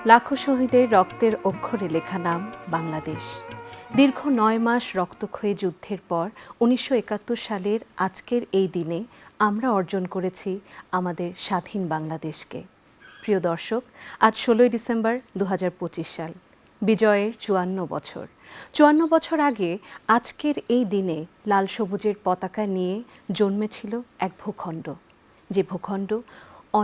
লাখো শহীদের রক্তের অক্ষরে লেখা নাম বাংলাদেশ। দীর্ঘ ৯ মাস রক্তক্ষয়ী যুদ্ধের পর ১৯৭১ সালের আজকের এই দিনে আমরা অর্জন করেছি আমাদের স্বাধীন বাংলাদেশকে। প্রিয় দর্শক, আজ ১৬ই ডিসেম্বর ২০২৫ সাল, বিজয়ের ৫৪ বছর। ৫৪ বছর আগে আজকের এই দিনে লাল সবুজের পতাকা নিয়ে জন্মেছিল এক ভূখণ্ড, যে ভূখণ্ড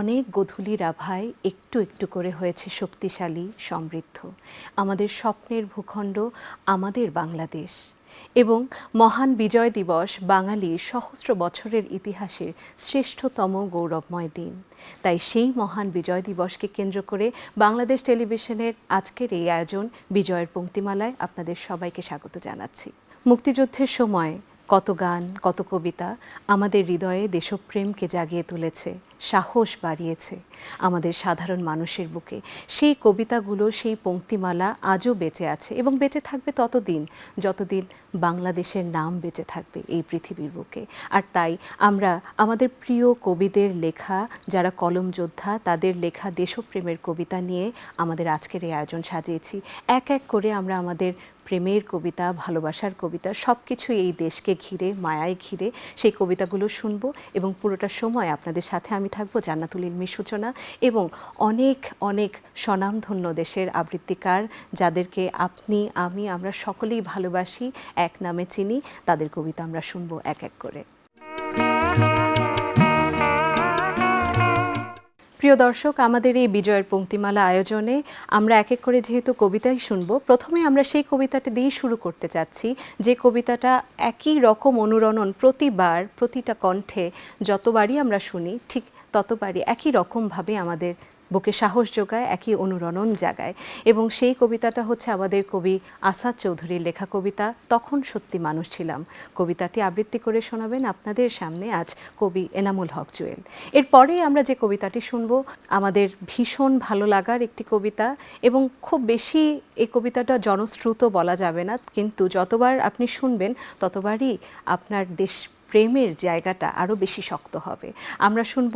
অনেক গোধূলির আভায় একটু একটু করে হয়েছে শক্তিশালী, সমৃদ্ধ। আমাদের স্বপ্নের ভূখণ্ড, আমাদের বাংলাদেশ। এবং মহান বিজয় দিবস বাঙালির সহস্র বছরের ইতিহাসের শ্রেষ্ঠতম গৌরবময় দিন। তাই সেই মহান বিজয় দিবসকে কেন্দ্র করে বাংলাদেশ টেলিভিশনের আজকের এই আয়োজন বিজয়ের পংক্তিমালায় আপনাদের সবাইকে স্বাগত জানাচ্ছি। মুক্তিযুদ্ধের সময় কত গান, কত কবিতা আমাদের হৃদয়ে দেশপ্রেমকে জাগিয়ে তুলেছে, সাহস বাড়িয়েছে আমাদের সাধারণ মানুষের বুকে। সেই কবিতাগুলো, সেই পংক্তিমালা আজও বেঁচে আছে এবং বেঁচে থাকবে ততদিন যতদিন বাংলাদেশের নাম বেঁচে থাকবে এই পৃথিবীর বুকে। আর তাই আমরা আমাদের প্রিয় কবিদের লেখা, যারা কলম যোদ্ধা, তাদের লেখা দেশপ্রেমের কবিতা নিয়ে আমাদের আজকের এই আয়োজন সাজিয়েছি। এক এক করে আমরা আমাদের প্রেমের কবিতা, ভালোবাসার কবিতা, সব কিছু এই দেশকে ঘিরে, মায়ায় ঘিরে সেই কবিতাগুলো শুনবো এবং পুরোটা সময় আপনাদের সাথে আমি থাকবো জান্নাতুল ইলমির সূচনা এবং অনেক অনেক স্বনামধন্য দেশের আবৃত্তিকার, যাদেরকে আপনি, আমি, আমরা সকলেই ভালোবাসি, এক নামে চিনি, তাদের কবিতা আমরা শুনবো এক এক করে। প্রিয় দর্শক, আমাদের এই বিজয়ের পংক্তিমালা আয়োজনে আমরা এক এক করে যেহেতু কবিতাই শুনবো, প্রথমে আমরা সেই কবিতাটা দিয়েই শুরু করতে চাচ্ছি, যে কবিতাটা একই রকম অনুরণন প্রতিবার, প্রতিটা কণ্ঠে যতবারই আমরা শুনি ঠিক ততবারই একই রকমভাবে আমাদের বুকে সাহস যোগায়, একই অনুরণন জাগায়। এবং সেই কবিতাটা হচ্ছে আমাদের কবি আসাদ চৌধুরীর লেখা কবিতা তখন সত্যি মানুষ ছিলাম। কবিতাটি আবৃত্তি করে শোনাবেন আপনাদের সামনে আজ কবি এনামুল হক জুয়েল। এরপরে আমরা যে কবিতাটি শুনব আমাদের ভীষণ ভালো লাগার একটি কবিতা, এবং খুব বেশি এই কবিতাটা জনশ্রুত বলা যাবে না, কিন্তু যতবার আপনি শুনবেন ততবারই আপনার দেশ প্রেমের জায়গাটা আরও বেশি শক্ত হবে। আমরা শুনব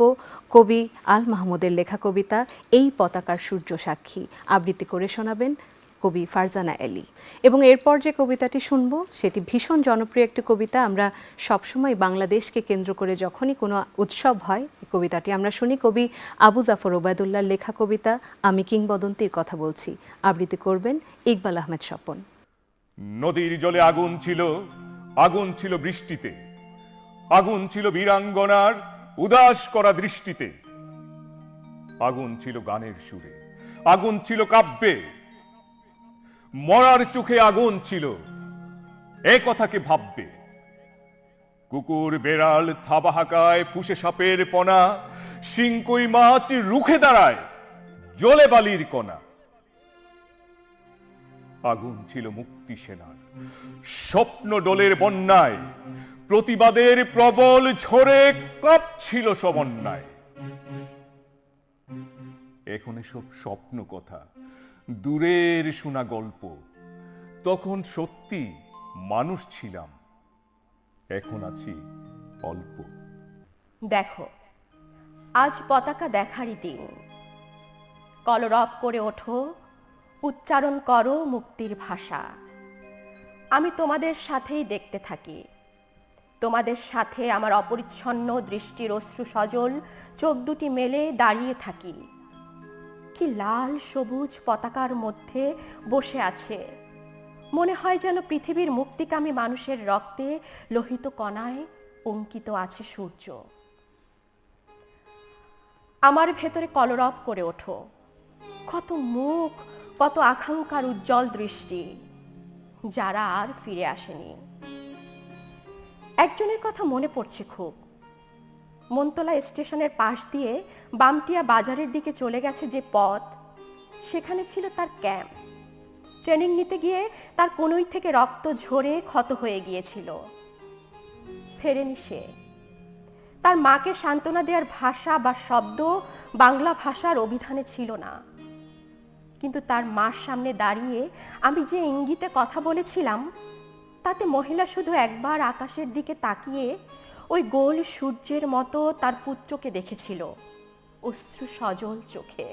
কবি আল মাহমুদের লেখা কবিতা এই পতাকার সূর্য সাক্ষী। আবৃত্তি করে শোনাবেন কবি ফারজানা এলি। এবং এরপর যে কবিতাটি শুনব সেটি ভীষণ জনপ্রিয় একটি কবিতা। আমরা সবসময় বাংলাদেশকে কেন্দ্র করে যখনই কোনো উৎসব হয় এই কবিতাটি আমরা শুনি। কবি আবু জাফর ওবায়দুল্লাহর লেখা কবিতা আমি কিংবদন্তির কথা বলছি। আবৃত্তি করবেন ইকবাল আহমেদ স্বপন। নদীর জলে আগুন ছিল, আগুন ছিল বৃষ্টিতে, আগুন ছিল বীরাঙ্গনার উদাস করা দৃষ্টিতে, আগুন ছিল গানের সুরে, আগুন ছিল কাব্যে, মরার চোখে আগুন ছিল, এ কথাকে ভাববে। কুকুর বেড়াল থাবা হাঁকায়, ফুসে সাপের পনা, শিংকই মাছ রুখে দাঁড়ায়, জলে বালির কণা। আগুন ছিল মুক্তি সেনার স্বপ্ন ডোলের বন্যায়, প্রতিবাদের প্রবল ঝড়ে কাঁপছিল সমন্বয়। এখন এসব স্বপ্ন কথা, দূরের শোনা গল্প। তখন সত্যি মানুষ ছিলাম, এখন আছি অল্প। দেখো, আজ পতাকা দেখারই দিন। কলরব করে ওঠো, উচ্চারণ করো মুক্তির ভাষা। আমি তোমাদের সাথেই দেখতে থাকি, তোমাদের সাথে আমার অপরিচ্ছন্ন দৃষ্টির অশ্রু সজল চোখ দুটি মেলে দাঁড়িয়ে থাকি। কি লাল সবুজ পতাকার মধ্যে বসে আছে, মনে হয় যেন পৃথিবীর মুক্তিকামী মানুষের রক্তে লোহিত কণায় অঙ্কিত আছে সূর্য। আমার ভেতরে কলরব করে ওঠো, কত মুখ, কত আকাঙ্ক্ষার উজ্জ্বল দৃষ্টি, যারা আর ফিরে আসেনি। একজনের কথা মনে পড়ছে খুব। মনতলা স্টেশনের পাশ দিয়ে বামটিয়া বাজারের দিকে চলে গেছে যে পথ, সেখানে ছিল তার ক্যাম্প। ট্রেনিং নিতে গিয়ে তার কনুই থেকে রক্ত ঝরে ক্ষত হয়ে গিয়েছিল। ফেরেনি সে। তার মাকে সান্ত্বনা দেওয়ার ভাষা বা শব্দ বাংলা ভাষার অভিধানে ছিল না, কিন্তু তার মার সামনে দাঁড়িয়ে আমি যে ইঙ্গিতে কথা বলেছিলাম, তাতে মহিলা শুধু একবার আকাশের দিকে তাকিয়ে ওই গোল সূর্যের মতো তার পুত্রকে দেখেছিল অশ্রু সজল চোখে।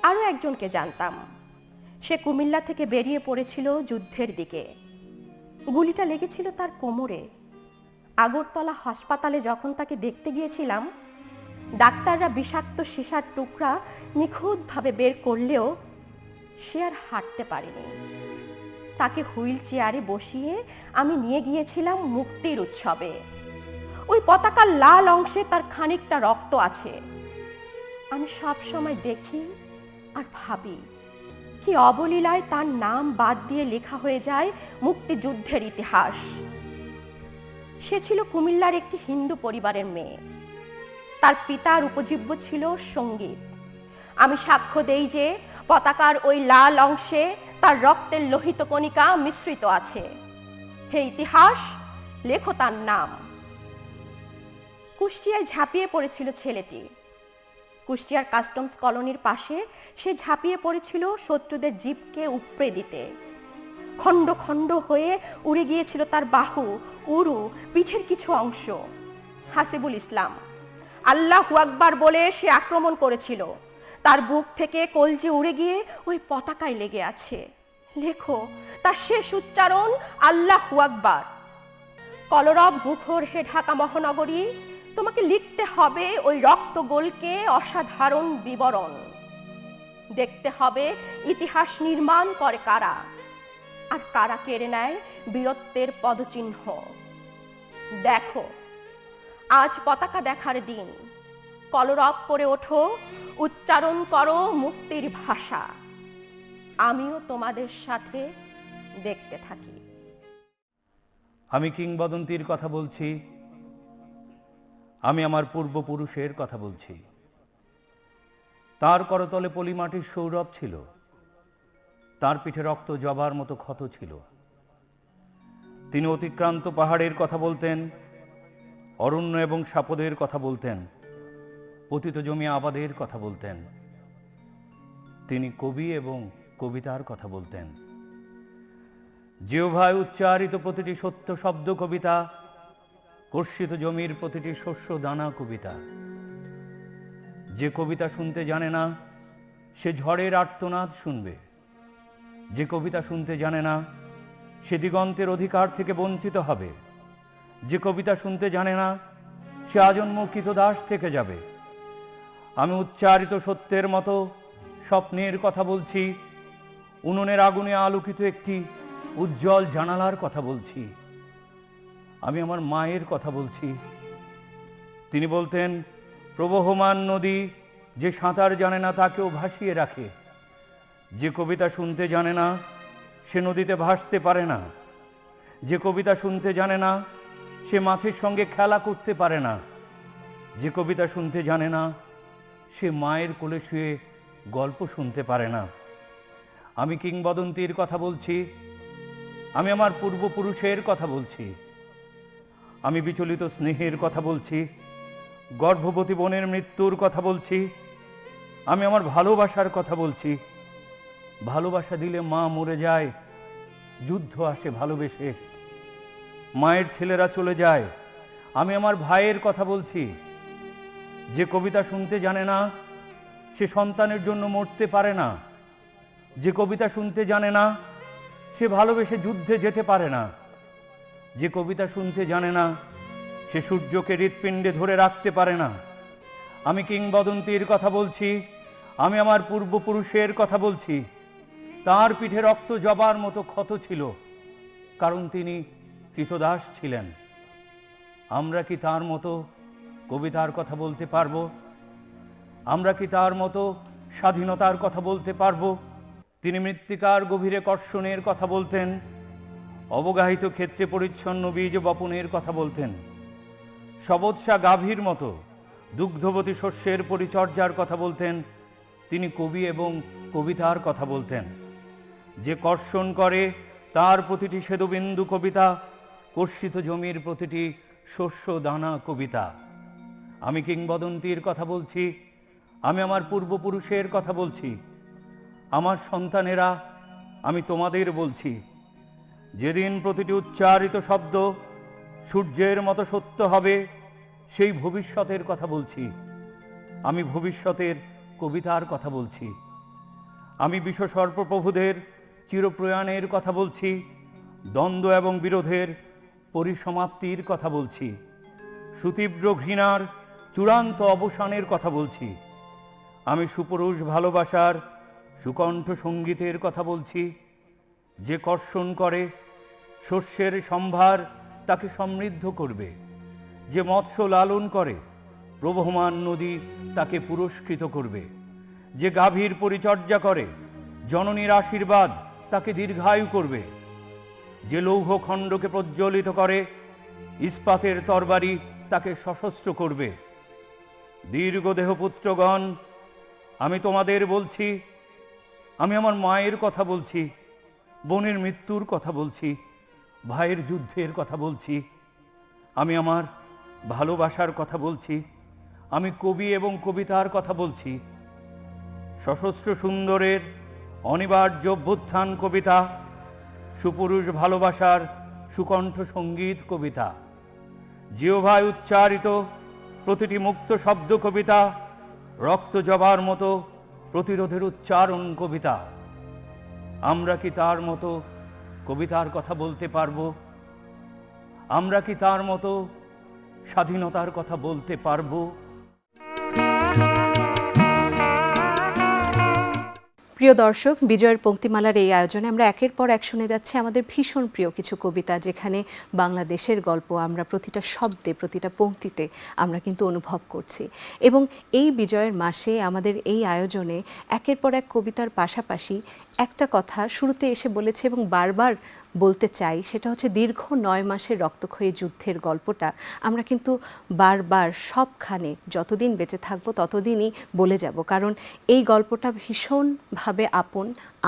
আরও একজনকে জানতাম। সে কুমিল্লা থেকে বেরিয়ে পড়েছিল যুদ্ধের দিকে। গুলিটা লেগেছিল তার কোমরে। আগরতলা হাসপাতালে যখন তাকে দেখতে গিয়েছিলাম, ডাক্তাররা বিষাক্ত সীসার টুকরা নিখুঁতভাবে বের করলেও সে আর হাঁটতে পারেনি। তাকে হুইল চেয়ারে বসিয়ে আমি নিয়ে গিয়েছিলাম মুক্তির উৎসবে। ওই পতাকার লাল অংশে তার খানিকটা রক্ত আছে। আমি সব সময় দেখি আর ভাবি, কি অবলীলায় তার নাম বাদ দিয়ে লেখা হয়ে যায় মুক্তিযুদ্ধের ইতিহাস। সে ছিল কুমিল্লার একটি হিন্দু পরিবারের মেয়ে। তার পিতার উপজীব্য ছিল সঙ্গীত। আমি সাক্ষ্য দেই যে পতাকার ওই লাল অংশে তার রক্তের লোহিত কণিকা মিশ্রিত আছে। হে ইতিহাস, লেখো তার নাম। কুষ্টিয়ায় ঝাঁপিয়ে পড়েছিল ছেলেটি। কুষ্টিয়ার কাস্টমস কলোনির পাশে সে ঝাঁপিয়ে পড়েছিল শত্রুদের জিপকে উপড়ে দিতে। খণ্ড খণ্ড হয়ে উড়ে গিয়েছিল তার বাহু, উরু, পিঠের কিছু অংশ। হাসিবুল ইসলাম আল্লাহু আকবার বলে সে আক্রমণ করেছিল। তার বুক থেকে কলজি উড়ে গিয়ে ওই পতাকায় লেগে আছে। লেখো তার শেষ উচ্চারণ আল্লাহু আকবার। কলরব মুখর হে ঢাকা মহানগরী, তোমাকে লিখতে হবে ওই রক্ত গোলকে অসাধারণ বিবরণ। দেখতে হবে ইতিহাস নির্মাণ করে কারা, আর কারা কেড়ে নেয় বীরত্বের পদচিহ্ন। দেখো, আজ পতাকা দেখার দিন। কলরব করে ওঠো, উচ্চারণ করো মুক্তির ভাষা। আমিও তোমাদের সাথে দেখতে থাকি। আমি কিংবদন্তির কথা বলছি। আমি আমার পূর্বপুরুষের কথা বলছি। তার করতলে পলিমাটির সৌরভ ছিল। তার পিঠে রক্ত জবার মতো ক্ষত ছিল। তিনি অতিক্রান্ত পাহাড়ের কথা বলতেন, অরণ্য এবং সাপদের কথা বলতেন, পতিত জমি আবাদের কথা বলতেন। তিনি কবি এবং কবিতার কথা বলতেন। জিহ্বায় উচ্চারিত প্রতিটি সত্য শব্দ কবিতা, কর্ষিত জমির প্রতিটি শস্য দানা কবিতা। যে কবিতা শুনতে জানে না, সে ঝড়ের আর্তনাদ শুনবে। যে কবিতা শুনতে জানে না, সে দিগন্তের অধিকার থেকে বঞ্চিত হবে। যে কবিতা শুনতে জানে না, সে আজন্ম কৃতদাস থেকে যাবে। আমি উচ্চারিত সত্যের মতো স্বপ্নের কথা বলছি। উনুনের আগুনে আলোকিত একটি উজ্জ্বল জানালার কথা বলছি। আমি আমার মায়ের কথা বলছি। তিনি বলতেন, প্রবহমান নদী যে সাঁতার জানে না তাকেও ভাসিয়ে রাখে। যে কবিতা শুনতে জানে না, সে নদীতে ভাসতে পারে না। যে কবিতা শুনতে জানে না, সে মাছের সঙ্গে খেলা করতে পারে না। যে কবিতা শুনতে জানে না, সে মায়ের কোলে শুয়ে গল্প শুনতে পারে না। আমি কিংবদন্তির কথা বলছি। আমি আমার পূর্বপুরুষের কথা বলছি। আমি বিচলিত স্নেহের কথা বলছি। গর্ভবতী বোনের মৃত্যুর কথা বলছি। আমি আমার ভালোবাসার কথা বলছি। ভালোবাসা দিলে মা মরে যায়, যুদ্ধ আসে ভালোবেসে। মায়ের ছেলেরা চলে যায়। আমি আমার ভাইয়ের কথা বলছি। যে কবিতা শুনতে জানে না, সে সন্তানের জন্য মরতে পারে না। যে কবিতা শুনতে জানে না, সে ভালোবেসে যুদ্ধে যেতে পারে না। যে কবিতা শুনতে জানে না, সে সূর্যকে হৃৎপিণ্ডে ধরে রাখতে পারে না। আমি কিংবদন্তির কথা বলছি। আমি আমার পূর্বপুরুষের কথা বলছি। তার পিঠে রক্ত জবার মতো ক্ষত ছিল, কারণ তিনি কৃতদাস ছিলেন। আমরা কি তার মতো কবিতার কথা বলতে পারবো? আমরা কি তার মতো স্বাধীনতার কথা বলতে পারবো? তিনি মৃত্তিকার গভীরে কর্ষণের কথা বলতেন, অবগাহিত ক্ষেত্রে পরিচ্ছন্ন বীজ বপনের কথা বলতেন, সবৎসা গাভীর মতো দুগ্ধবতী শস্যের পরিচর্যার কথা বলতেন। তিনি কবি এবং কবিতার কথা বলতেন। যে কর্ষণ করে তার প্রতিটি সেদুবিন্দু কবিতা, কর্ষিত জমির প্রতিটি শস্য দানা কবিতা। আমি কিংবদন্তির কথা বলছি। আমি আমার পূর্বপুরুষের কথা বলছি। আমার সন্তানেরা, আমি তোমাদের বলছি, যেদিন প্রতিটি উচ্চারিত শব্দ সূর্যের মতো সত্য হবে, সেই ভবিষ্যতের কথা বলছি। আমি ভবিষ্যতের কবিতার কথা বলছি। আমি বিশ্বসর্পপ্রভুদের চিরপ্রয়াণের কথা বলছি, দ্বন্দ্ব এবং বিরোধের পরিসমাপ্তির কথা বলছি, সুতীব্র ঘৃণার চূড়ান্ত অবসানের কথা বলছি। আমি সুপুরুষ ভালোবাসার সুকণ্ঠ সঙ্গীতের কথা বলছি, যে কর্ষণ করে শস্যের সম্ভার তাকে সমৃদ্ধ করবে, যে মৎস্য লালন করে প্রবহমান নদী তাকে পুরস্কৃত করবে, যে গাভীর পরিচর্যা করে জননীর আশীর্বাদ তাকে দীর্ঘায়ু করবে, যে লৌহ খণ্ডকে প্রজ্বলিত করে ইস্পাতের তরবারি তাকে সশস্ত্র করবে। দীর্ঘদেহ পুত্রগণ, আমি তোমাদের বলছি, আমি আমার মায়ের কথা বলছি, বোনের মৃত্যুর কথা বলছি, ভাইয়ের যুদ্ধের কথা বলছি, আমি আমার ভালোবাসার কথা বলছি, আমি কবি এবং কবিতার কথা বলছি। সশস্ত্র সুন্দরের অনিবার্য অভ্যুত্থান কবিতা, সুপুরুষ ভালোবাসার সুকণ্ঠ সঙ্গীত কবিতা, জিহ্বায় উচ্চারিত প্রতিটি মুক্ত শব্দ কবিতা, রক্ত জবার মতো প্রতিরোধের উচ্চারণ কবিতা। আমরা কি তার মতো কবিতার কথা বলতে পারবো? আমরা কি তার মতো স্বাধীনতার কথা বলতে পারবো? প্রিয় দর্শক, বিজয়ের পংক্তিমালার এই আয়োজনে আমরা একের পর এক শুনে যাচ্ছি আমাদের ভীষণ প্রিয় কিছু কবিতা, যেখানে বাংলাদেশের গল্প আমরা প্রতিটা শব্দে, প্রতিটা পংক্তিতে আমরা কিন্তু অনুভব করছি। এবং এই বিজয়ের মাসে আমাদের এই আয়োজনে একের পর এক কবিতার পাশাপাশি একটা কথা শুরুতে এসে বলেছে এবং বারবার বলতে চাই, সেটা হচ্ছে দীর্ঘ ৯ মাসের রক্তক্ষয়ী যুদ্ধের গল্পটা আমরা কিন্তু বারবার সবখানে যতদিন বেঁচে থাকবো ততদিনই বলে যাব, কারণ এই গল্পটা ভীষণভাবে আপন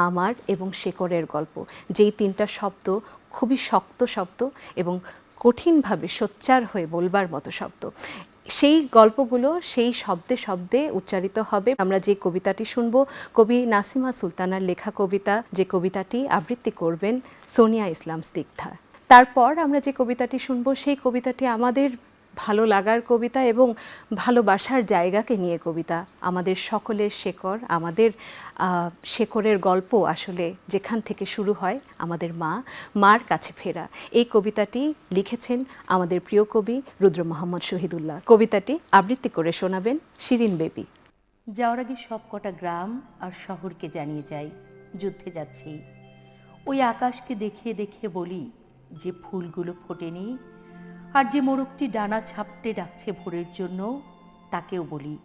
আমার এবং শেকরের গল্প। যেই ৩টা শব্দ খুবই শক্ত শব্দ এবং কঠিনভাবে সোচ্চার হয়ে বলবার মতো শব্দ, সেই গল্পগুলো সেই শব্দে শব্দে উচ্চারিত হবে। আমরা যে কবিতাটি শুনব, কবি নাসিমা সুলতানার লেখা কবিতা, যে কবিতাটি আবৃত্তি করবেন সোনিয়া ইসলাম স্নিগ্ধা। তারপর আমরা যে কবিতাটি শুনব সেই কবিতাটি আমাদের ভালো লাগার কবিতা এবং ভালোবাসার জায়গাকে নিয়ে কবিতা। আমাদের সকলের শেকড়, আমাদের শেকড়ের গল্প আসলে যেখান থেকে শুরু হয়, আমাদের মার কাছে ফেরা। এই কবিতাটি লিখেছেন আমাদের প্রিয় কবি রুদ্র মোহাম্মদ শহীদুল্লাহ। কবিতাটি আবৃত্তি করে শোনাবেন শিরিন বেবি। যাওয়ার আগে সব কটা গ্রাম আর শহরকে জানিয়ে যাই, যুদ্ধে যাচ্ছি। ওই আকাশকে দেখিয়ে দেখিয়ে বলি যে ফুলগুলো ফোটেনি, আর যে মোরগটি ডানা ছাপটে ডাকছে ভোরের জন্য, তাকেও বলি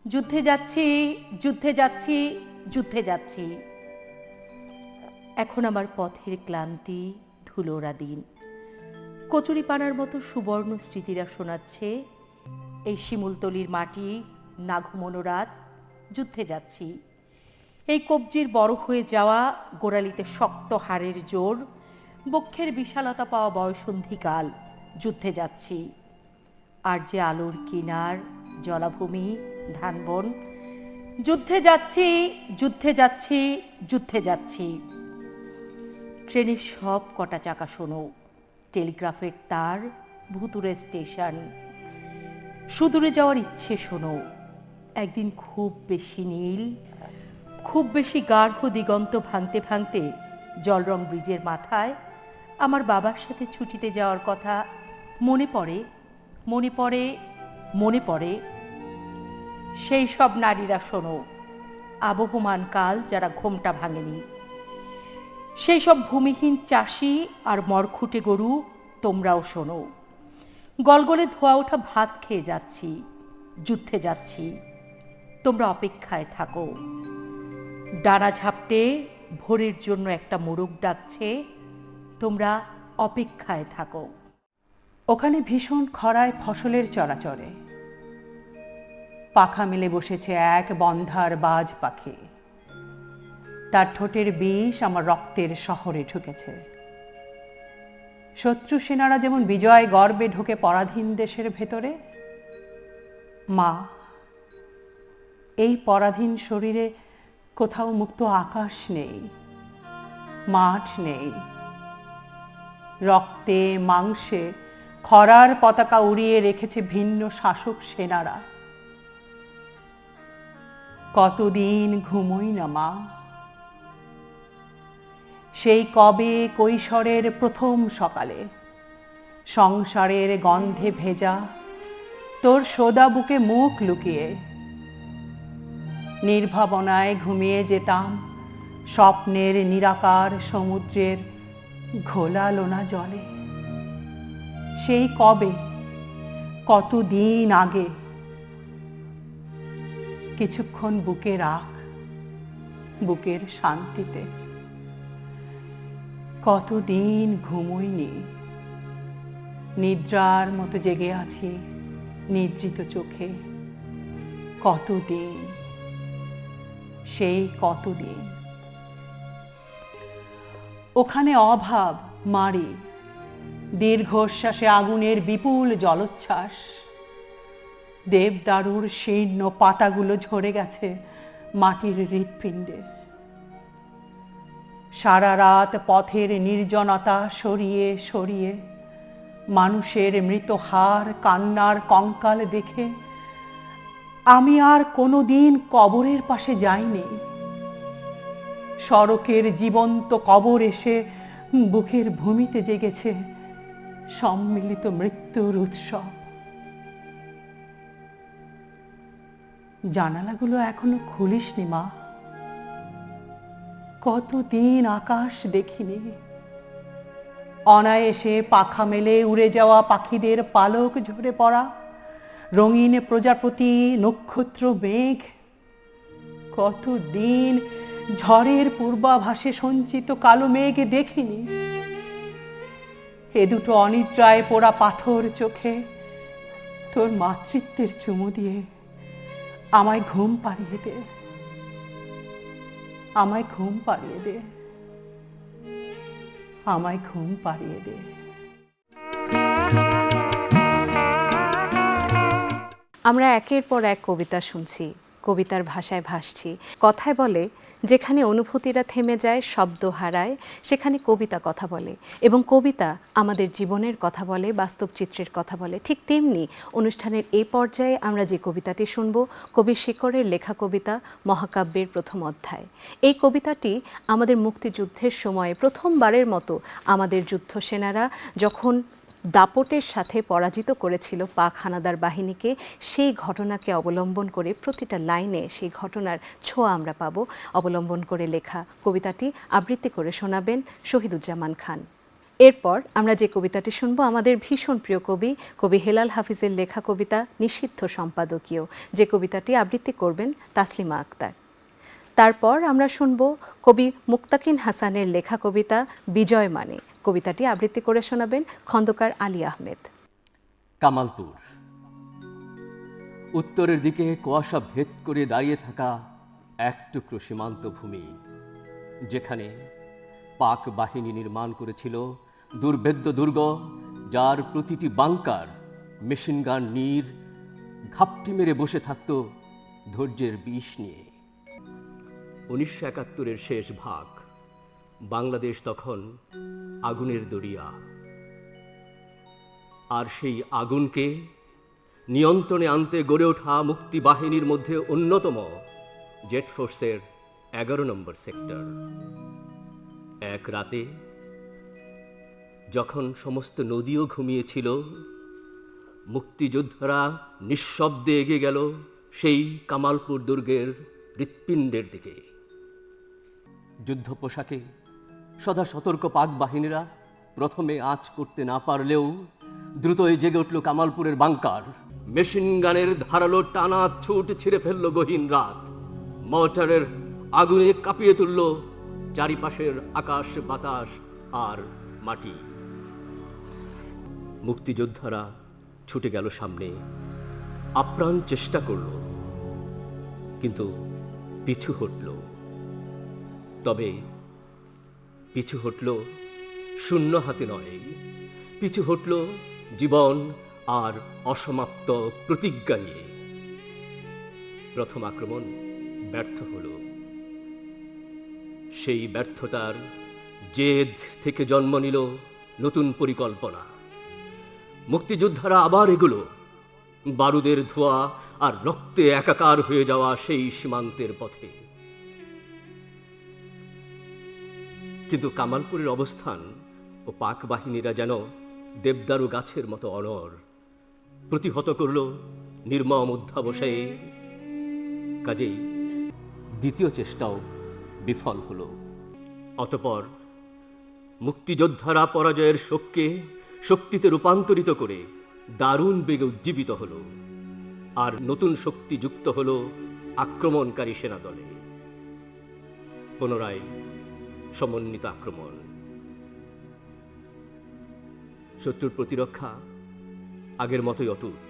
যুদ্ধে যাচ্ছি, যুদ্ধে যাচ্ছি, যুদ্ধে যাচ্ছি। এখন আমার পথের ক্লান্তি ধুলোরা দিন, কচুরিপানার মতো সুবর্ণ স্মৃতিরা শোনাচ্ছে এই শিমুলতলির মাটি, না ঘুমোনো রাত। যুদ্ধে যাচ্ছি। এই কবজির বড় হয়ে যাওয়া গোড়ালিতে শক্ত হাড়ের জোর, বক্ষের বিশালতা পাওয়া বয়সন্ধিকাল। যুদ্ধে যাচ্ছি। আর যে আলোর কিনার, জলাভূমি, ধানবন। যুদ্ধে যাচ্ছি, যুদ্ধে যাচ্ছি, যুদ্ধে যাচ্ছি। ট্রেনের সব কটা চাকা শোনো, টেলিগ্রাফের তার, ভুতুরে স্টেশন। সুদূরে যাওয়ার ইচ্ছে শোনো, একদিন খুব বেশি নীল, খুব বেশি গাঢ় দিগন্ত ভাঙতে ভাঙতে জলরং ব্রিজের মাথায় আমার বাবার সাথে ছুটিতে যাওয়ার কথা মনে পড়ে, মনে পড়ে, মনে পড়ে। সেই সব নারীরা শোনো, আবহমান কাল যারা ঘোমটা ভাঙেনি। সেই সব ভূমিহীন চাষি আর মরখুটে গরু, তোমরাও শোনো। গলগলে ধোয়া ওঠা ভাত খেয়ে যাচ্ছি, যুদ্ধে যাচ্ছি। তোমরা অপেক্ষায় থাকো। ডানা ঝাপটে ভোরের জন্য একটা মোরগ ডাকছে, তোমরা অপেক্ষায় থাকো। ওখানে ভীষণ খরায় ফসলের চরাচরে পাখা মেলে বসেছে এক বন্ধার বাজ পাখি। তার ঠোঁটের বিষ আমার রক্তের শহরে ঢুকেছে। শত্রু সেনারা যেমন বিজয় গর্বে ঢুকে পরাধীন দেশের ভেতরে, মা এই পরাধীন শরীরে কোথাও মুক্ত আকাশ নেই, মাঠ নেই। রক্তে মাংসে খরার পতাকা উড়িয়ে রেখেছে ভিন্ন শাসক সেনারা। কতদিন ঘুমোই না মা, সেই কবে কৈশোরের প্রথম সকালে সংসারের গন্ধে ভেজা তোর সোদা বুকে মুখ লুকিয়ে নির্ভাবনায় ঘুমিয়ে যেতাম স্বপ্নের নিরাকার সমুদ্রের ঘোলা লোনা জলে। সেই কবে, কতদিন আগে। কিছুক্ষণ বুকে রাখ, বুকের শান্তিতে। কতদিন ঘুমোইনি, নিদ্রার মতো জেগে আছি নিদ্রিত চোখে। কতদিন, সেই কতদিন। ওখানে অভাব মারি, দীর্ঘশ্বাসে আগুনের বিপুল জলোচ্ছ্বাস। দেবদারুর শীর্ণ পাতাগুলো ঝরে গেছে মাটির হৃৎপিণ্ডে। সারা রাত পথের নির্জনতা সরিয়ে সরিয়ে মানুষের মৃত হাড় কান্নার কঙ্কাল দেখে আমি আর কোনোদিন কবরের পাশে যাইনি। সড়কের জীবন্ত কবর এসে বুকের ভূমিতে জেগেছে সম্মিলিত মৃত্যুর উৎসব। জানালাগুলো এখনো খুলিসনি মা, কতদিন আকাশ দেখিনি। অনায়াসে পাখা মেলে উড়ে যাওয়া পাখিদের পালক ঝরে পড়া, রঙিন প্রজাপতি, নক্ষত্র, মেঘ। কতদিন ঝড়ের পূর্বাভাসে সঞ্চিত কালো মেঘ দেখিনি। এ দুটো অনিদ্রায় পোড়া পাথর চোখে তোর মাতৃত্বের চুমু দিয়ে আমায় ঘুম পাড়িয়ে দে, আমায় ঘুম পাড়িয়ে দে, আমায় ঘুম পাড়িয়ে দে। আমরা একের পর এক কবিতা শুনছি, কবিতার ভাষায় ভাসছি। কথায় বলে, যেখানে অনুভূতিরা থেমে যায়, শব্দ হারায়, সেখানে কবিতা কথা বলে। এবং কবিতা আমাদের জীবনের কথা বলে, বাস্তব চিত্রের কথা বলে। ঠিক তেমনি অনুষ্ঠানের এই পর্যায়ে আমরা যে কবিতাটি শুনব, কবি শিকরের লেখা কবিতা মহাকাব্যের প্রথম অধ্যায়। এই কবিতাটি আমাদের মুক্তিযুদ্ধের সময়ে প্রথমবারের মতো আমাদের যুদ্ধ সেনারা যখন দাপটের সাথে পরাজিত করেছিল পাক হানাদার বাহিনীকে, সেই ঘটনাকে অবলম্বন করে প্রতিটা লাইনে সেই ঘটনার ছোঁয়া আমরা পাবো। অবলম্বন করে লেখা কবিতাটি আবৃত্তি করে শোনাবেন শহীদুজ্জামান খান। এরপর আমরা যে কবিতাটি শুনবো আমাদের ভীষণ প্রিয় কবি হেলাল হাফিজের লেখা কবিতা নিষিদ্ধ সম্পাদকীয়, যে কবিতাটি আবৃত্তি করবেন তাসলিমা আক্তার। তারপর আমরা শুনব কবি মুক্তাকিন হাসানের লেখা কবিতা বিজয় মানে, কবিতাটি আবৃত্তি করে শোনাবেন খন্দকার আলী আহমেদ। কামালপুর। উত্তরের দিকে কুয়াশা ভেদ করে দাঁড়িয়ে থাকা এক টুকরো সীমান্ত ভূমি, যেখানে পাক বাহিনী নির্মাণ করেছিল দুর্ভেদ্য দুর্গ, যার প্রতিটি বাংকার মেশিনগান নীর ঘাপটি মেরে বসে থাকত ধৈর্যের বিষ নিয়ে। 1971-এর শেষ ভাগ। বাংলাদেশ তখন আগুনের দরিয়া, আর সেই আগুনকে নিয়ন্ত্রণে আনতে গড়ে ওঠা মুক্তি বাহিনীর মধ্যে অন্যতম জেট ফোর্সের 11 নম্বর সেক্টর। এক রাতে যখন সমস্ত নদীও ঘুমিয়েছিল, মুক্তিযোদ্ধারা নিঃশব্দে এগিয়ে গেল সেই কামালপুর দুর্গের হৃৎপিণ্ডের দিকে। যুদ্ধ পোশাকে সদা সতর্ক পাক বাহিনীরা প্রথমে আঁচ করতে না পারলেও দ্রুতই জেগে উঠল কামালপুরের বাংকার। মেশিন গানের ধারালো টানা ছুট ছিঁড়ে ফেলল গহীন রাত। মোটরের আগুনে কাঁপিয়ে তুলল চারিপাশের আকাশ, বাতাস আর মাটি। মুক্তিযোদ্ধারা ছুটে গেল সামনে, আপ্রাণ চেষ্টা করল, কিন্তু পিছু হটল। তবে পিছু হটল শূন্য হাতে নয়, পিছু হটল জীবন আর অসমাপ্ত প্রতিজ্ঞা নিয়ে। প্রথম আক্রমণ ব্যর্থ হল। সেই ব্যর্থতার জেদ থেকে জন্ম নিল নতুন পরিকল্পনা। মুক্তিযোদ্ধারা আবার এগুলো, বারুদের ধোঁয়া আর রক্তে একাকার হয়ে যাওয়া সেই সীমান্তের পথে। কিন্তু কামালপুরের অবস্থান ও পাক বাহিনীরা যেন দেবদারু গাছের মতো অনড়, প্রতিহত করল নির্মম অধ্যাবসায়ে। কাজেই দ্বিতীয় চেষ্টাও বিফল হল। অতঃপর মুক্তিযোদ্ধারা পরাজয়ের শোককে শক্তিতে রূপান্তরিত করে দারুণ বেগে উজ্জীবিত হল, আর নতুন শক্তি যুক্ত হল আক্রমণকারী সেনাদলে। পুনরায় সমন্বিত আক্রমণ। শত্রুর প্রতিরক্ষা আগের মতোই অটুট,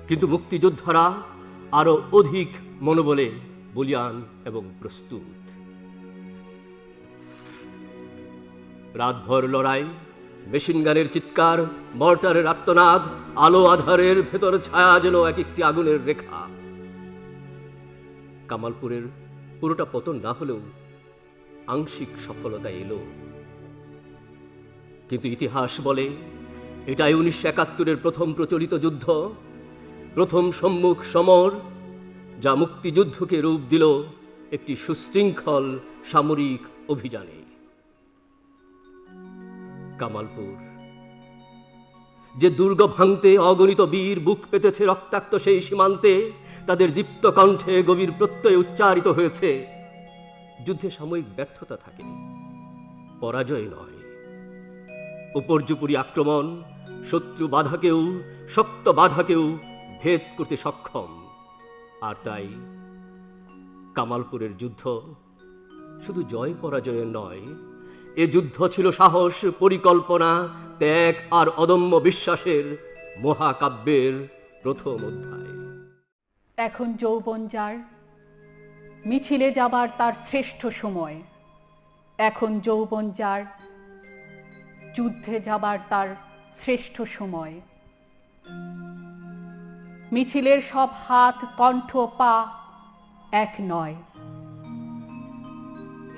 কিন্তু মুক্তিযোদ্ধারা আরো অধিক মনোবলে বলিয়ান এবং প্রস্তুত। রাতভর লড়াই, মেশিনগানের চিৎকার, মর্টারের আর্তনাদ, আলো আধারের ভেতর ছায়া যেন এক একটি আগুনের রেখা। কামালপুরের পুরোটা পতন না হলেও আংশিক সফলতা এলো। কিন্তু ইতিহাস বলে এটাই 1971-এর প্রথম প্রচলিত যুদ্ধ, প্রথম সম্মুখ সমর, যা মুক্তিযুদ্ধকে রূপ দিল একটি সুশৃঙ্খল সামরিক অভিযানে। কামালপুর, যে দুর্গ ভাঙতে অগণিত বীর বুক পেতেছে রক্তাক্ত সেই সীমান্তে, তাদের দীপ্ত কণ্ঠে গভীর প্রত্যয় উচ্চারিত হয়েছে, যুদ্ধে সাময়িক ব্যর্থতা থাকে, পরাজয় নয়। উপর্যুপরি আক্রমণ শত্রু বাধাকেও, শক্ত বাধাকেও ভেদ করতে সক্ষম। আর তাই কামালপুরের যুদ্ধ শুধু জয় পরাজয়ের নয়, এ যুদ্ধ ছিল সাহস, পরিকল্পনা, ত্যাগ আর অদম্য বিশ্বাসের মহাকাব্যের প্রথম অধ্যায়। এখন যৌবন যার, মিছিলে যাবার তার শ্রেষ্ঠ সময়। এখন যৌবন যার, যুদ্ধে যাবার তার শ্রেষ্ঠ সময়। মিছিলের সব হাত, কণ্ঠ, পা এক নয়।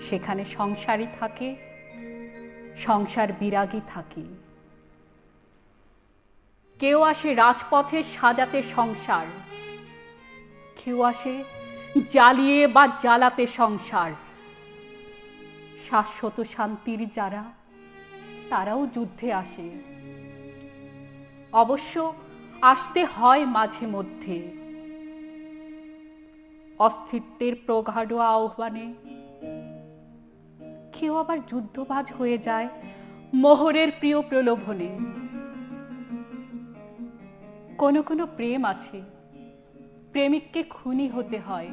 সেখানে সংসারী থাকে, সংসার বিরাগী থাকে। কেউ আসে রাজপথে সাজাতে সংসার, কেউ আসে জ্বালিয়ে বা জ্বালাতে সংসার। শাশ্বত শান্তির যারা, তারাও যুদ্ধে আসে। অবশ্য আসতে হয় মাঝে মধ্যে। অস্তিত্বের প্রগাঢ় আহ্বানে কেউ আবার যুদ্ধবাজ হয়ে যায় মোহরের প্রিয় প্রলোভনে। কোনো কোনো প্রেম আছে, প্রেমিককে খুনি হতে হয়।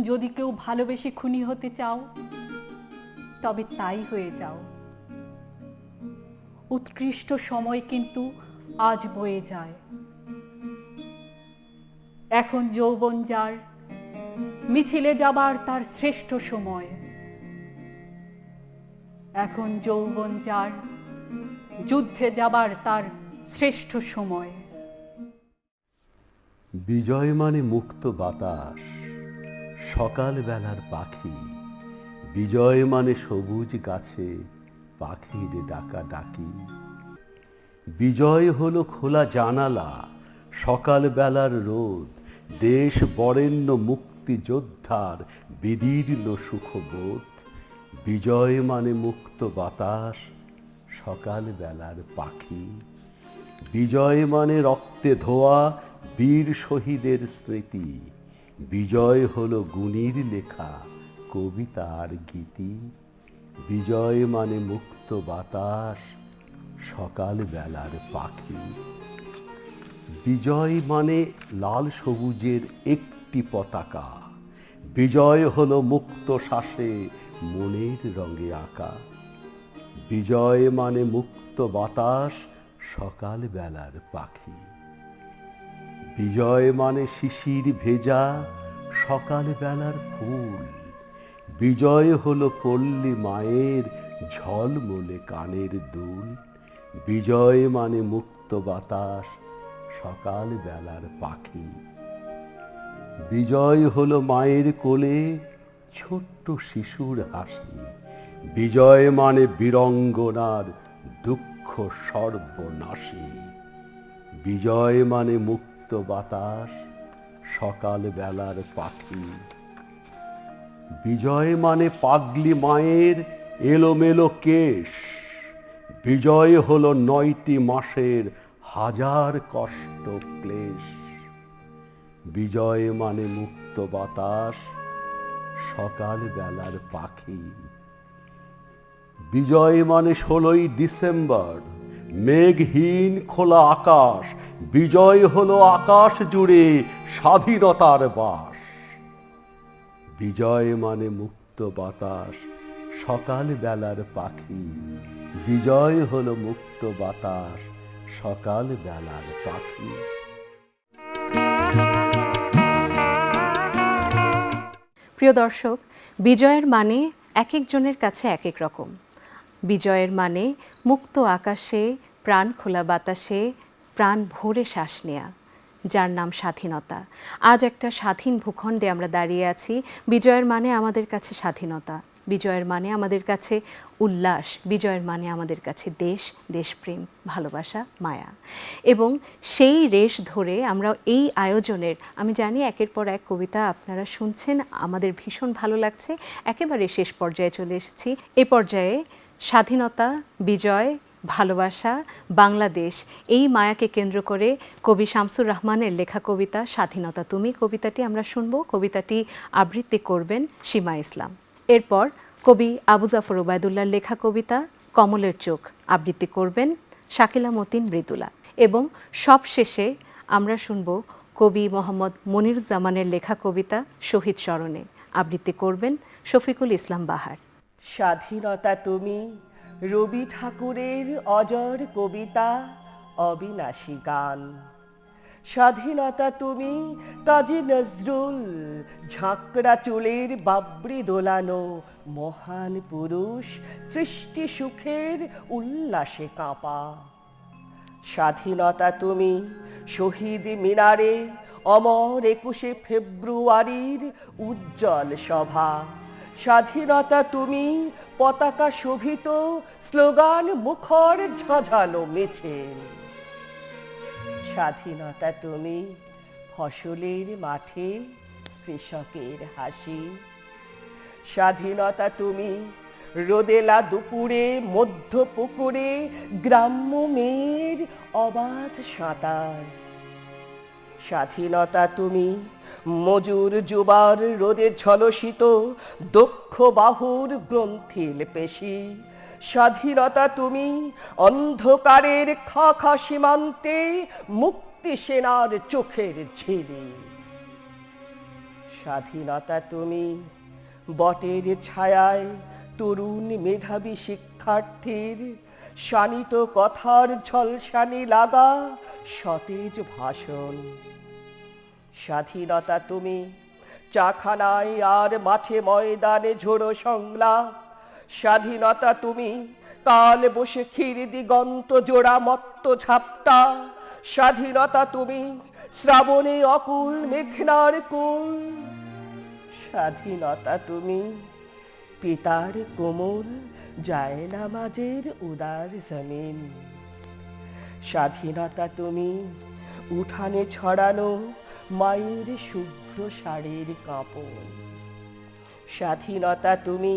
যদি কেউ ভালোবেসে খুনি হতে চাও, তবে তাই হয়ে যাও। উৎকৃষ্ট সময় কিন্তু আজ বয়ে যায়। এখন যৌবন যার, মিছিলে যাবার তার শ্রেষ্ঠ সময়। এখন যৌবন যার, যুদ্ধে যাবার তার শ্রেষ্ঠ সময়। বিজয় মানে মুক্ত বাতাস, সকাল বেলার পাখি। বিজয় মানে সবুজ গাছে পাখির ডাকা ডাকি। বিজয় হলো খোলা জানালা, সকাল বেলার রোদ, দেশ বরেণ্য মুক্তিযোদ্ধার বিদীর্ণ সুখবোধ। বিজয় মানে মুক্ত বাতাস, সকাল বেলার পাখি। বিজয় মানে রক্তে ধোয়া বীর শহীদের স্মৃতি। বিজয় হলো গুণীর লেখা কবিতা আর গীতি। বিজয় মানে মুক্ত বাতাস, সকাল বেলার পাখি। বিজয় মানে লাল সবুজের একটি পতাকা। বিজয় হলো মুক্ত শ্বাসে মনের রঙে আঁকা। বিজয় মানে মুক্ত বাতাস, সকাল বেলার পাখি। বিজয় মানে শিশির ভেজা সকাল বেলার ফুল। বিজয় হলো পল্লী মায়ের ঝলমলে কানের দুল। বিজয় মানে মুক্ত বাতাস, সকাল বেলার পাখি। বিজয় হলো মায়ের কোলে ছোট্ট শিশুর হাসি। বিজয় মানে বীরঙ্গনার দুঃখ সর্বনাশী। বিজয় মানে মুক্ত মুক্ত বাতাস, সকাল বেলার পাখি। বিজয় মানে পাগলি মায়ের এলোমেলো কেশ, বিজয় হলো 9টি মাসের হাজার কষ্ট ক্লেশ। বিজয় মানে মুক্ত বাতাস, সকাল বেলার পাখি। বিজয় মানে 16ই ডিসেম্বর, মেঘহীন খোলা আকাশ। বিজয় হলো আকাশ জুড়ে স্বাধীনতার বাস। বিজয় মানে মুক্ত বাতাস, সকাল বেলার পাখি। বিজয় হলো মুক্ত বাতাস, সকাল বেলার পাখি। প্রিয় দর্শক, বিজয়ের মানে এক একজনের কাছে এক এক রকম। বিজয়ের মানে মুক্ত আকাশে, প্রাণ খোলা বাতাসে, প্রাণ ভরে শ্বাস নেয়া, যার নাম স্বাধীনতা। আজ একটা স্বাধীন ভূখণ্ডে আমরা দাঁড়িয়ে আছি। বিজয়ের মানে আমাদের কাছে স্বাধীনতা, বিজয়ের মানে আমাদের কাছে উল্লাস, বিজয়ের মানে আমাদের কাছে দেশ, দেশপ্রেম, ভালোবাসা, মায়া। এবং সেই রেশ ধরে আমরা এই আয়োজনের, আমি জানি একের পর এক কবিতা আপনারা শুনছেন, আমাদের ভীষণ ভালো লাগছে। একেবারে শেষ পর্যায়ে চলে এসেছি। এ পর্যায়ে স্বাধীনতা, বিজয়, ভালোবাসা, বাংলাদেশ, এই মায়াকে কেন্দ্র করে কবি শামসুর রহমানের লেখা কবিতা স্বাধীনতা তুমি, কবিতাটি আমরা শুনব। কবিতাটি আবৃত্তি করবেন সীমা ইসলাম। এরপর কবি আবু জাফর ওবায়দুল্লাহর লেখা কবিতা কমলের চোখ আবৃত্তি করবেন শাকিলা মতিন মৃদুলা। এবং সবশেষে আমরা শুনব কবি মোহাম্মদ মনিরুজ্জামানের লেখা কবিতা শহীদ স্মরণে, আবৃত্তি করবেন শফিকুল ইসলাম বাহার। স্বাধীনতা তুমি রবি ঠাকুরের অজর কবিতা, অবিনাশী গান। স্বাধীনতা তুমি কাজী নজরুল, ঝাঁকড়া চুলের বাবরি দোলানো মহান পুরুষ, সৃষ্টি সুখের উল্লাসে কাঁপা। স্বাধীনতা তুমি শহীদ মিনারে অমর 21শে ফেব্রুয়ারির উজ্জ্বল সভা। স্বাধীনতা তুমি পতাকা শোভিত স্লোগান মুখর ঝাঁঝালো মিছিল। স্বাধীনতা তুমি ফসলের মাঠে কৃষকের হাসি। স্বাধীনতা তুমি রোদেলা দুপুরে মধ্য পুকুরে গ্রাম্য মেয়ের অবাধ সাঁতার। স্বাধীনতা তুমি মজুর যুবার রোদে ঝলসিত দক্ষ বাহুর গ্রন্থিল পেশি। স্বাধীনতা তুমি অন্ধকারের খাখা সীমান্তে মুক্তি সেনার চোখের ঝিলি। স্বাধীনতা তুমি বটের ছায়ায় তরুণ মেধাবী শিক্ষার্থীর শানিত কথার ঝলসানি লাগা সতেজ ভাষণ। স্বাধীনতা তুমি চাখানায় আর মাঠে ময়দানে ঝোড়ো সংলাপ। স্বাধীনতা তুমি কাল বসে ক্ষীর দিগন্ত জোড়া মত্ত ঝাপটা। স্বাধীনতা তুমি শ্রাবণে অকুল মেঘনার কুল। স্বাধীনতা তুমি পিতার কোমল জায়নামাজের উদার জমিন। স্বাধীনতা তুমি উঠানে ছড়ানো মায়ের শুভ্র শাড়ির কাপড়। স্বাধীনতা তুমি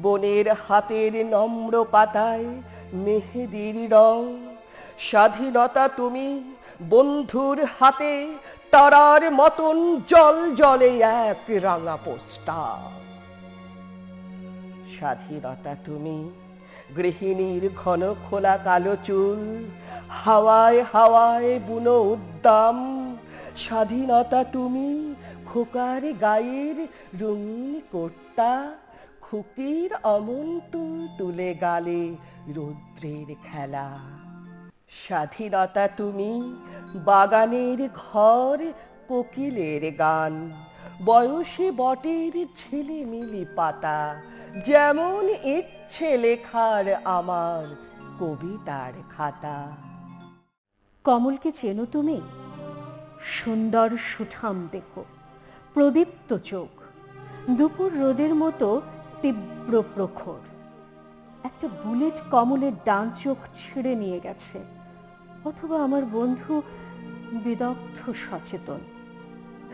বনের হাতের নম্র পাতায় মেহেদির রং। স্বাধীনতা তুমি বন্ধুর হাতে তারার মতন জল জলে এক রাঙা পোস্টার। স্বাধীনতা তুমি গৃহিণীর ঘন খোলা কালো চুল, হাওয়ায় হাওয়ায় বুনো উদ্দাম। স্বাধীনতা তুমি খোকার গায়ের রঙিন কোট্টা, খুকির অমন তুলে গালে রৌদ্রের খেলা। স্বাধীনতা তুমি বাগানের ঘর কোকিলের গান, বয়সী বটের ঝিলিমিলি পাতা, যেমন ইচ্ছে লেখার আমার কবিতার খাতা। কমলকে চেনো তুমি? সুন্দর সুঠাম দেহ, প্রদীপ্ত চোখ, দুপুর রোদের মতো তীব্র প্রখর। একটা বুলেট কমলের ডান চোখ ছিঁড়ে নিয়ে গেছে, অথবা আমার বন্ধু বিদগ্ধ সচেতন,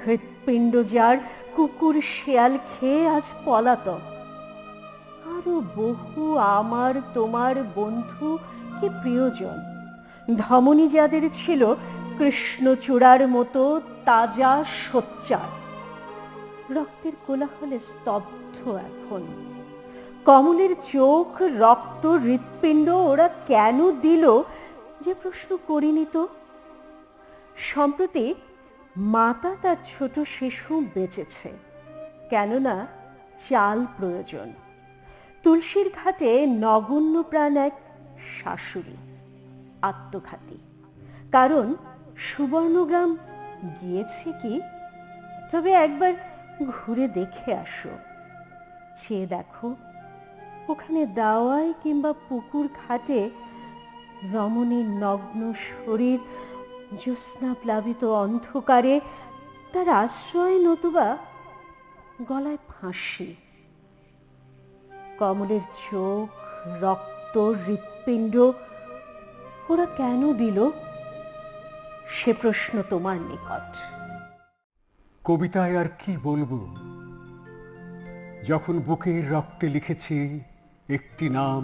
হৃৎপিণ্ড যার কুকুর শেয়াল খেয়ে আজ পলাতক। আরো বহু আমার তোমার বন্ধু কি প্রিয়জন, ধমনী যাদের ছিল কৃষ্ণচূড়ার মতো তাজা সোচ্চার, রক্তের কোলাহলে স্তব্ধ এখন। কমলের চোখ, রক্ত, হৃৎপিণ্ড ওরা কেন দিল যে প্রশ্ন করিনি তো। সম্প্রতি মাতা তার ছোট শিশু বেঁচেছে, কেননা চাল প্রয়োজন। তুলসীর ঘাটে নগণ্য প্রাণ এক শাশুড়ি, আত্মঘাতী। কারণ সুবর্ণগ্রাম গিয়েছে কি, তবে একবার ঘুরে দেখে আসো, চেয়ে দেখো ওখানে দাওয়ায় কিংবা পুকুর ঘাটে রমণীর নগ্ন শরীর জ্যোৎস্না প্লাবিত অন্ধকারে, তার আশ্রয় নতুবা গলায় ফাঁসি। কমলের চোখ, রক্ত, হৃৎপিণ্ড ওরা কেন দিল সে প্রশ্ন তোমার নিকট। কবিতায় আর কি বলবো, যখন বুকের রক্তে লিখেছি একটি নাম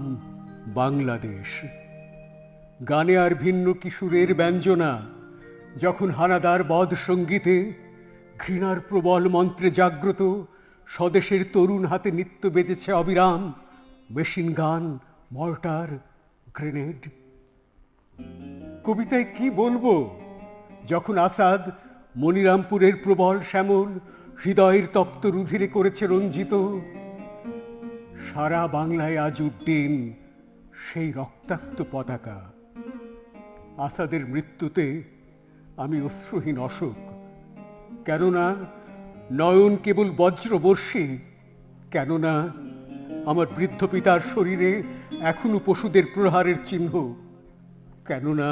বাংলাদেশ। গানে আর ভিন্ন কিশোরের ব্যঞ্জনা, যখন হানাদার বধ সঙ্গীতে ঘৃণার প্রবল মন্ত্রে জাগ্রত স্বদেশের তরুণ হাতে নিত্য বেজেছে অবিরাম মেশিন গান, মর্টার, গ্রেনেড। কবিতায় কি বলবো, যখন আসাদ মনিরামপুরের প্রবল শ্যামল হৃদয়ের তপ্ত রুধিরে করেছে রঞ্জিত, সারা বাংলায় আজ উড্ডীন সেই রক্তাক্ত পতাকা। আসাদের মৃত্যুতে আমি অশ্রুহীন অশোক, কেননা নয়ন কেবল বজ্রবর্ষী, কেননা আমার বৃদ্ধ পিতার শরীরে এখনো পশুদের প্রহারের চিহ্ন, কেননা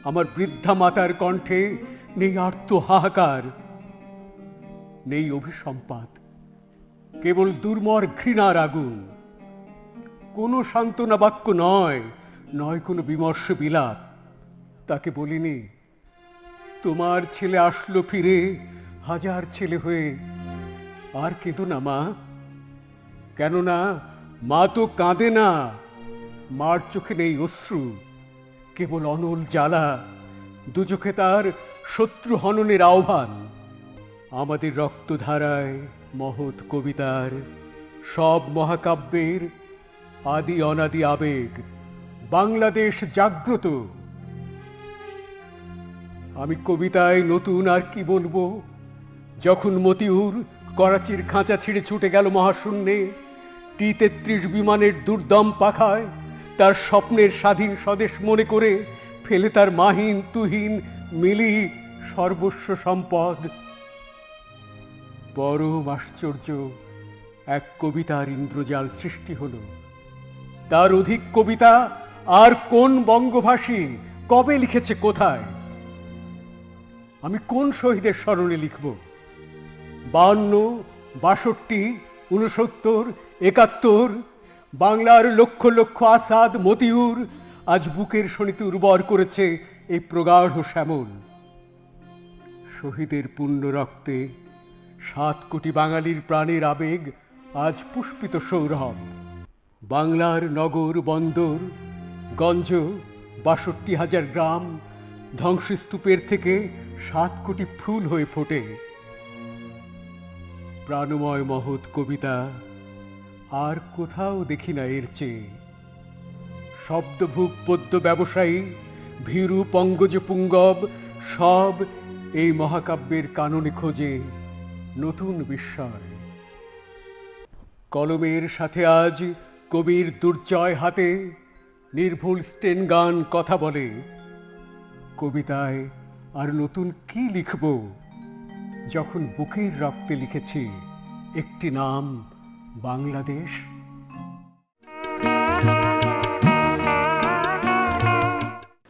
আমার বৃদ্ধা মাতার কণ্ঠে নেই আর্ত হাহাকার, নেই অভিসম্পাত, কেবল দুর্মর ঘৃণার আগুন। কোনো সান্ত্বনা বাক্য নয়, নয় কোনো বিমর্ষ বিলাপ। তাকে বলিনি তোমার ছেলে আসলো ফিরে হাজার ছেলে হয়ে, আর কেঁদো না মা, কেননা মা তো কাঁদে না, মার চোখে নেই অশ্রু, কেবল অনল জ্বালা, দুচোখে তার শত্রু হননের আহ্বান। আমাদের রক্তধারায় মহৎ কবিতার, সব মহাকাব্যের আদি অনাদি আবেগ, বাংলাদেশ জাগ্রত। আমি কবিতায় নতুন আর কি বলবো, যখন মতিউর করাচির খাঁচা ছিঁড়ে ছুটে গেল মহাশূন্যে, T-33 বিমানের দুর্দম পাখায় তার স্বপ্নের স্বাধীন স্বদেশ মনে করে ফেলে তার মাহিন তুহিন মিলি সর্বস্ব সম্পদ। পরম আশ্চর্য, এক কবিতার ইন্দ্রজাল সৃষ্টি হলো। তার অধিক কবিতা আর কোন বঙ্গভাষী কবে লিখেছে, কোথায়? আমি কোন শহীদের স্মরণে লিখব? 52, 62, 69, 71 বাংলার লক্ষ লক্ষ আসাদ, মতিউর আজ বুকের শনিতে উর্বর করেছে এই প্রগাঢ় শ্যামল। শহীদের পুণ্য রক্তে 7 কোটি বাঙালির প্রাণের আবেগ আজ পুষ্পিত সৌরভ। বাংলার নগর বন্দর গঞ্জ, 62,000 গ্রাম ধ্বংসস্তূপের থেকে 7 কোটি ফুল হয়ে ফোটে। প্রাণময় মহৎ কবিতা আর কোথাও দেখি না এর চেয়ে। শব্দভূপ পদ্য ব্যবসায়ী, ভীরু পঙ্গজ পুঙ্গব সব এই মহাকাব্যের কাননে খোঁজে নতুন বিস্ময়। কলমের সাথে আজ কবির দুর্জয় হাতে নির্ভুল স্টেন গান কথা বলে। কবিতায় আর নতুন কি লিখব, যখন বুকের রক্তে লিখেছি একটি নাম বাংলাদেশ।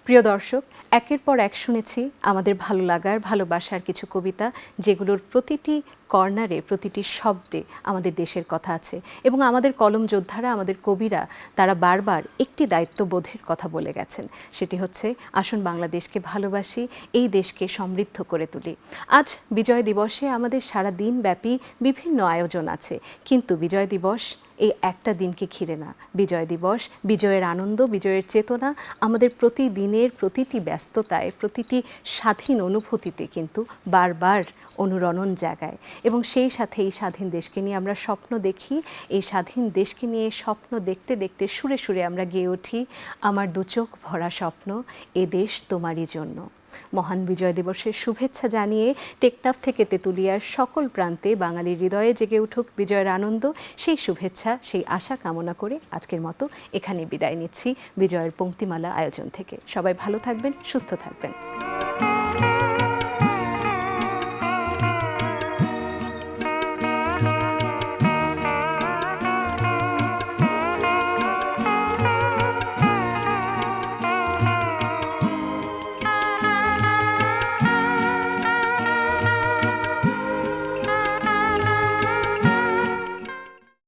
প্রিয় দর্শক, একের পর এক শুনেছি আমাদের ভালো লাগার ভালোবাসার কিছু কবিতা, যেগুলোর প্রতিটি কর্নারে প্রতিটি শব্দে আমাদের দেশের কথা আছে এবং আমাদের কলম যোদ্ধারা, আমাদের কবিরা, তারা বারবার একটি দায়িত্ববোধের কথা বলে গেছেন। সেটি হচ্ছে আসুন বাংলাদেশকে ভালোবাসি, এই দেশকে সমৃদ্ধ করে তুলি। আজ বিজয় দিবসে আমাদের সারা দিন ব্যাপী বিভিন্ন আয়োজন আছে, কিন্তু বিজয় দিবস এই একটা দিনকে ঘিরে না। বিজয় দিবস বিজয়ের আনন্দ, বিজয়ের চেতনা আমাদের প্রতিদিনের প্রতিটি ব্যস্ততায়, প্রতিটি স্বাধীন অনুভূতিতে কিন্তু বারবার অনুরণন জাগায় এবং সেই সাথে এই স্বাধীন দেশকে নিয়ে আমরা স্বপ্ন দেখি। এই স্বাধীন দেশকে নিয়ে স্বপ্ন দেখতে দেখতে সুরে সুরে আমরা গেয়ে উঠি, আমার দু চোখ ভরা স্বপ্ন এ দেশ তোমারই জন্য। মহান বিজয় দিবসের শুভেচ্ছা জানিয়ে টেকনাফ থেকে তেঁতুলিয়ার সকল প্রান্তে বাঙালির হৃদয়ে জেগে উঠুক বিজয়ের আনন্দ, সেই শুভেচ্ছা, সেই আশা কামনা করে আজকের মতো এখানে বিদায় নিচ্ছি বিজয়ের পংক্তিমালা আয়োজন থেকে। সবাই ভালো থাকবেন, সুস্থ থাকবেন।